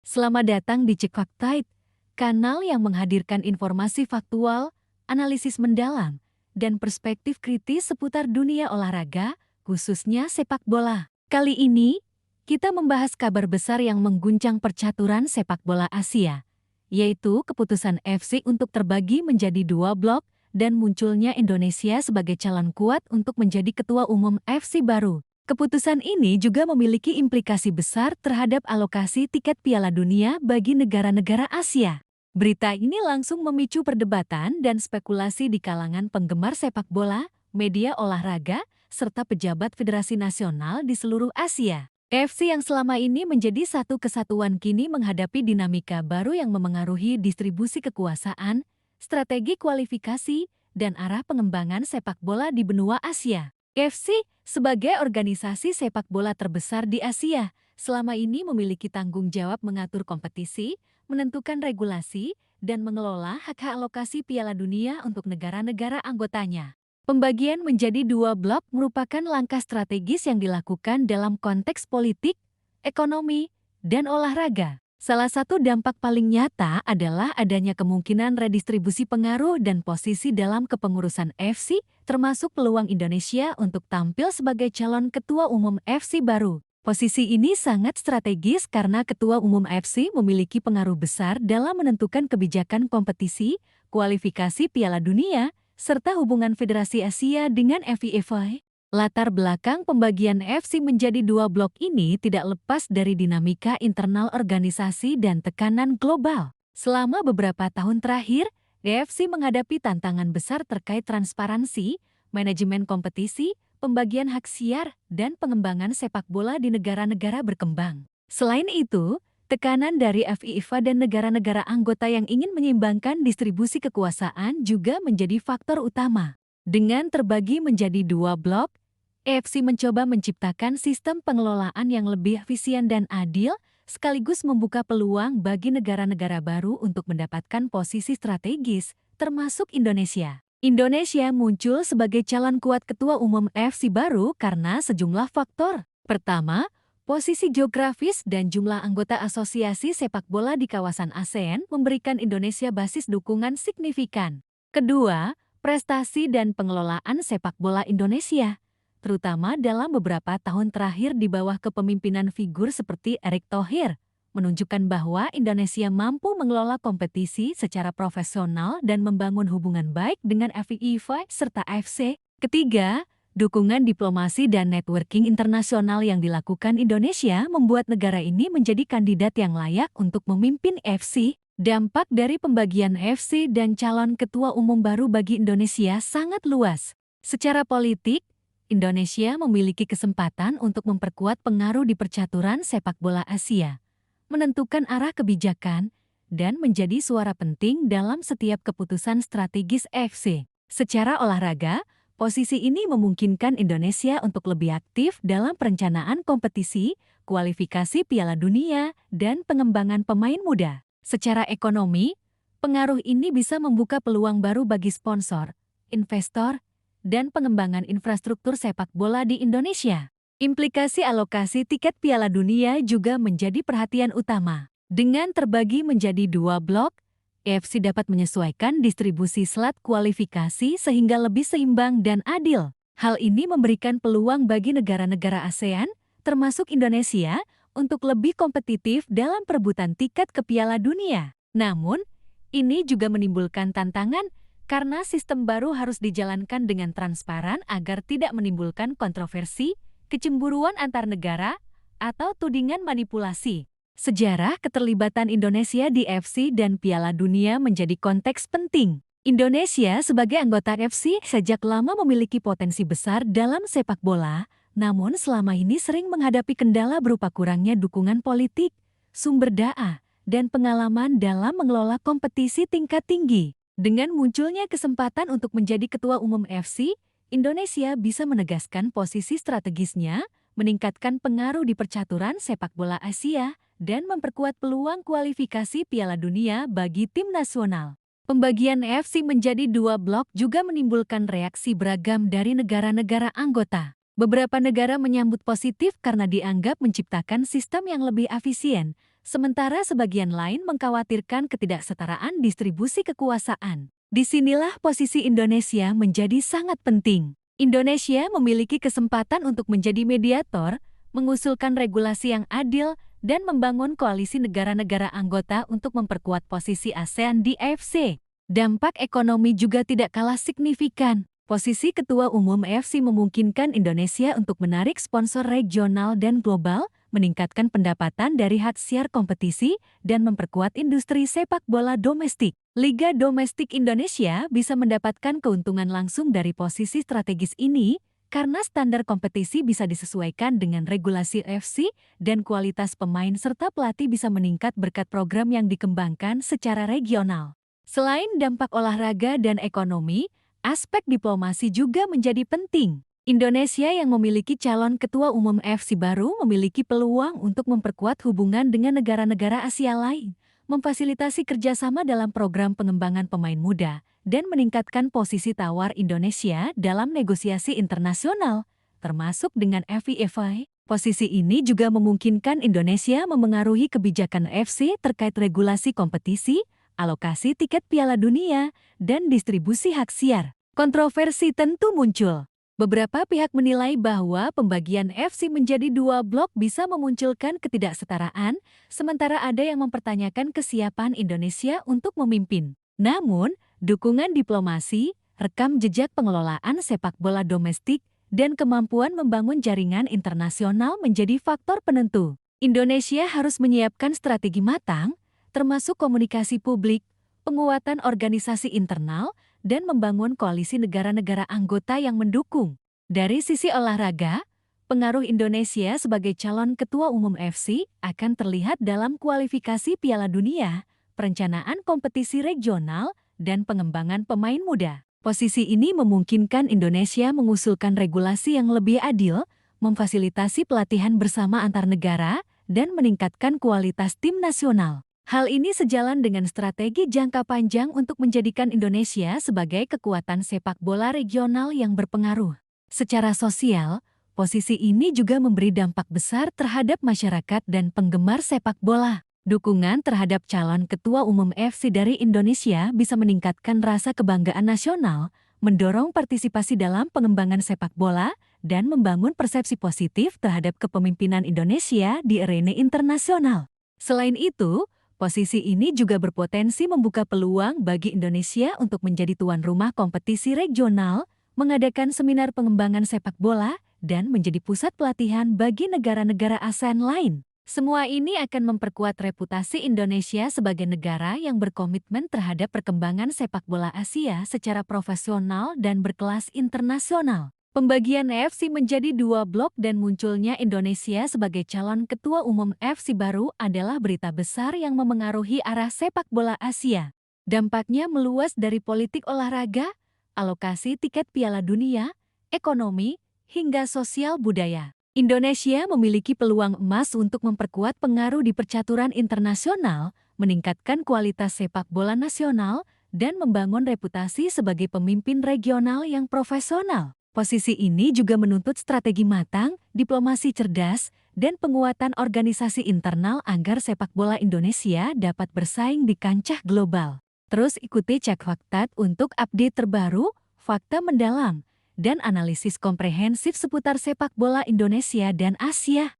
Selamat datang di Cek Faktite, kanal yang menghadirkan informasi faktual, analisis mendalam, dan perspektif kritis seputar dunia olahraga, khususnya sepak bola. Kali ini, kita membahas kabar besar yang mengguncang percaturan sepak bola Asia, yaitu keputusan FC untuk terbagi menjadi dua blok dan munculnya Indonesia sebagai calon kuat untuk menjadi ketua umum FC baru. Keputusan ini juga memiliki implikasi besar terhadap alokasi tiket Piala Dunia bagi negara-negara Asia. Berita ini langsung memicu perdebatan dan spekulasi di kalangan penggemar sepak bola, media olahraga, serta pejabat federasi nasional di seluruh Asia. FC yang selama ini menjadi satu kesatuan kini menghadapi dinamika baru yang memengaruhi distribusi kekuasaan, strategi kualifikasi, dan arah pengembangan sepak bola di benua Asia. FC sebagai organisasi sepak bola terbesar di Asia, selama ini memiliki tanggung jawab mengatur kompetisi, menentukan regulasi, dan mengelola hak-hak alokasi Piala Dunia untuk negara-negara anggotanya. Pembagian menjadi dua blok merupakan langkah strategis yang dilakukan dalam konteks politik, ekonomi, dan olahraga. Salah satu dampak paling nyata adalah adanya kemungkinan redistribusi pengaruh dan posisi dalam kepengurusan FC, termasuk peluang Indonesia untuk tampil sebagai calon ketua umum FC baru. Posisi ini sangat strategis karena ketua umum FC memiliki pengaruh besar dalam menentukan kebijakan kompetisi, kualifikasi Piala Dunia, serta hubungan Federasi Asia dengan FIFA. Latar belakang pembagian FC menjadi dua blok ini tidak lepas dari dinamika internal organisasi dan tekanan global. Selama beberapa tahun terakhir, FC menghadapi tantangan besar terkait transparansi, manajemen kompetisi, pembagian hak siar, dan pengembangan sepak bola di negara-negara berkembang. Selain itu, tekanan dari FIFA dan negara-negara anggota yang ingin menyeimbangkan distribusi kekuasaan juga menjadi faktor utama. Dengan terbagi menjadi dua blok, FC mencoba menciptakan sistem pengelolaan yang lebih efisien dan adil, sekaligus membuka peluang bagi negara-negara baru untuk mendapatkan posisi strategis, termasuk Indonesia. Indonesia muncul sebagai calon kuat ketua umum FC baru karena sejumlah faktor. Pertama, posisi geografis dan jumlah anggota asosiasi sepak bola di kawasan ASEAN memberikan Indonesia basis dukungan signifikan. Kedua, prestasi dan pengelolaan sepak bola Indonesia, terutama dalam beberapa tahun terakhir di bawah kepemimpinan figur seperti Erick Thohir, menunjukkan bahwa Indonesia mampu mengelola kompetisi secara profesional dan membangun hubungan baik dengan FIFA serta AFC. Ketiga, dukungan diplomasi dan networking internasional yang dilakukan Indonesia membuat negara ini menjadi kandidat yang layak untuk memimpin FC. Dampak dari pembagian FC dan calon ketua umum baru bagi Indonesia sangat luas. Secara politik, Indonesia memiliki kesempatan untuk memperkuat pengaruh di percaturan sepak bola Asia, menentukan arah kebijakan, dan menjadi suara penting dalam setiap keputusan strategis FC. Secara olahraga, posisi ini memungkinkan Indonesia untuk lebih aktif dalam perencanaan kompetisi, kualifikasi Piala Dunia, dan pengembangan pemain muda. Secara ekonomi, pengaruh ini bisa membuka peluang baru bagi sponsor, investor, dan pengembangan infrastruktur sepak bola di Indonesia. Implikasi alokasi tiket Piala Dunia juga menjadi perhatian utama. Dengan terbagi menjadi dua blok, AFC dapat menyesuaikan distribusi slot kualifikasi sehingga lebih seimbang dan adil. Hal ini memberikan peluang bagi negara-negara ASEAN, termasuk Indonesia, untuk lebih kompetitif dalam perebutan tiket ke Piala Dunia. Namun, ini juga menimbulkan tantangan karena sistem baru harus dijalankan dengan transparan agar tidak menimbulkan kontroversi, kecemburuan antar negara, atau tudingan manipulasi. Sejarah keterlibatan Indonesia di FC dan Piala Dunia menjadi konteks penting. Indonesia sebagai anggota FC sejak lama memiliki potensi besar dalam sepak bola, namun selama ini sering menghadapi kendala berupa kurangnya dukungan politik, sumber daya, dan pengalaman dalam mengelola kompetisi tingkat tinggi. Dengan munculnya kesempatan untuk menjadi ketua umum FC, Indonesia bisa menegaskan posisi strategisnya, meningkatkan pengaruh di percaturan sepak bola Asia, dan memperkuat peluang kualifikasi Piala Dunia bagi tim nasional. Pembagian FC menjadi dua blok juga menimbulkan reaksi beragam dari negara-negara anggota. Beberapa negara menyambut positif karena dianggap menciptakan sistem yang lebih efisien, sementara sebagian lain mengkhawatirkan ketidaksetaraan distribusi kekuasaan. Disinilah posisi Indonesia menjadi sangat penting. Indonesia memiliki kesempatan untuk menjadi mediator, mengusulkan regulasi yang adil, dan membangun koalisi negara-negara anggota untuk memperkuat posisi ASEAN di AFC. Dampak ekonomi juga tidak kalah signifikan. Posisi Ketua Umum AFC memungkinkan Indonesia untuk menarik sponsor regional dan global, meningkatkan pendapatan dari hasil kompetisi, dan memperkuat industri sepak bola domestik. Liga Domestik Indonesia bisa mendapatkan keuntungan langsung dari posisi strategis ini karena standar kompetisi bisa disesuaikan dengan regulasi AFC dan kualitas pemain serta pelatih bisa meningkat berkat program yang dikembangkan secara regional. Selain dampak olahraga dan ekonomi, aspek diplomasi juga menjadi penting. Indonesia yang memiliki calon ketua umum AFC baru memiliki peluang untuk memperkuat hubungan dengan negara-negara Asia lain, memfasilitasi kerjasama dalam program pengembangan pemain muda, dan meningkatkan posisi tawar Indonesia dalam negosiasi internasional, termasuk dengan FIFA. Posisi ini juga memungkinkan Indonesia memengaruhi kebijakan AFC terkait regulasi kompetisi, alokasi tiket Piala Dunia, dan distribusi hak siar. Kontroversi tentu muncul. Beberapa pihak menilai bahwa pembagian AFC menjadi dua blok bisa memunculkan ketidaksetaraan, sementara ada yang mempertanyakan kesiapan Indonesia untuk memimpin. Namun, dukungan diplomasi, rekam jejak pengelolaan sepak bola domestik, dan kemampuan membangun jaringan internasional menjadi faktor penentu. Indonesia harus menyiapkan strategi matang, termasuk komunikasi publik, penguatan organisasi internal, dan membangun koalisi negara-negara anggota yang mendukung. Dari sisi olahraga, pengaruh Indonesia sebagai calon ketua umum AFC akan terlihat dalam kualifikasi Piala Dunia, perencanaan kompetisi regional, dan pengembangan pemain muda. Posisi ini memungkinkan Indonesia mengusulkan regulasi yang lebih adil, memfasilitasi pelatihan bersama antar negara, dan meningkatkan kualitas tim nasional. Hal ini sejalan dengan strategi jangka panjang untuk menjadikan Indonesia sebagai kekuatan sepak bola regional yang berpengaruh. Secara sosial, posisi ini juga memberi dampak besar terhadap masyarakat dan penggemar sepak bola. Dukungan terhadap calon ketua umum AFC dari Indonesia bisa meningkatkan rasa kebanggaan nasional, mendorong partisipasi dalam pengembangan sepak bola, dan membangun persepsi positif terhadap kepemimpinan Indonesia di arena internasional. Selain itu, posisi ini juga berpotensi membuka peluang bagi Indonesia untuk menjadi tuan rumah kompetisi regional, mengadakan seminar pengembangan sepak bola, dan menjadi pusat pelatihan bagi negara-negara ASEAN lain. Semua ini akan memperkuat reputasi Indonesia sebagai negara yang berkomitmen terhadap perkembangan sepak bola Asia secara profesional dan berkelas internasional. Pembagian AFC menjadi dua blok dan munculnya Indonesia sebagai calon ketua umum AFC baru adalah berita besar yang memengaruhi arah sepak bola Asia. Dampaknya meluas dari politik olahraga, alokasi tiket Piala Dunia, ekonomi, hingga sosial budaya. Indonesia memiliki peluang emas untuk memperkuat pengaruh di percaturan internasional, meningkatkan kualitas sepak bola nasional, dan membangun reputasi sebagai pemimpin regional yang profesional. Posisi ini juga menuntut strategi matang, diplomasi cerdas, dan penguatan organisasi internal agar sepak bola Indonesia dapat bersaing di kancah global. Terus ikuti Cek Fakta untuk update terbaru, fakta mendalam, dan analisis komprehensif seputar sepak bola Indonesia dan Asia.